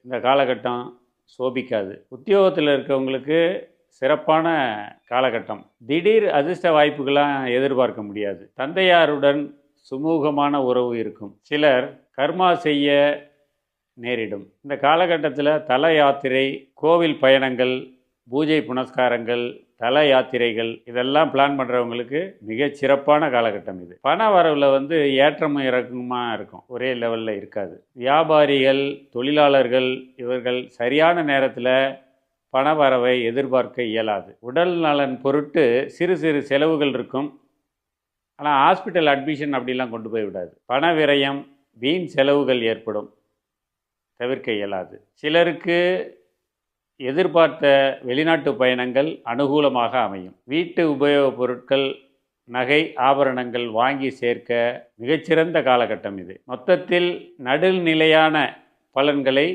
இந்த காலகட்டம் சோபிக்காது. உத்தியோகத்தில் இருக்கவங்களுக்கு சிறப்பான காலகட்டம். திடீர் அதிர்ஷ்ட வாய்ப்புகள்லாம் எதிர்பார்க்க முடியாது. தந்தையாருடன் சுமூகமான உறவு இருக்கும். சிலர் கர்மா செய்ய நேரிடும். இந்த காலகட்டத்தில் தல யாத்திரை, கோவில் பயணங்கள், பூஜை புனஸ்காரங்கள், தல யாத்திரைகள் இதெல்லாம் பிளான் பண்ணுறவங்களுக்கு மிகச்சிறப்பான காலகட்டம் இது. பண வரவில் ஏற்றமும் இறக்கமாக இருக்கும், ஒரே லெவலில் இருக்காது. வியாபாரிகள், தொழிலாளர்கள் இவர்கள் சரியான நேரத்தில் பண வரவை எதிர்பார்க்க இயலாது. உடல் நலன் பொருட்டு சிறு சிறு செலவுகள் இருக்கும். ஆனால் ஹாஸ்பிட்டல் அட்மிஷன் அப்படிலாம் கொண்டு போய் விடாது. பண விரயம், வீண் செலவுகள் ஏற்படும், தவிர்க்க இயலாது. சிலருக்கு எதிர்பார்த்த வெளிநாட்டு பயணங்கள் அனுகூலமாக அமையும். வீட்டு உபயோகப் பொருட்கள், நகை, ஆபரணங்கள் வாங்கி சேர்க்க மிகச்சிறந்த காலகட்டம் இது. மொத்தத்தில் நடுநிலையான பலன்களை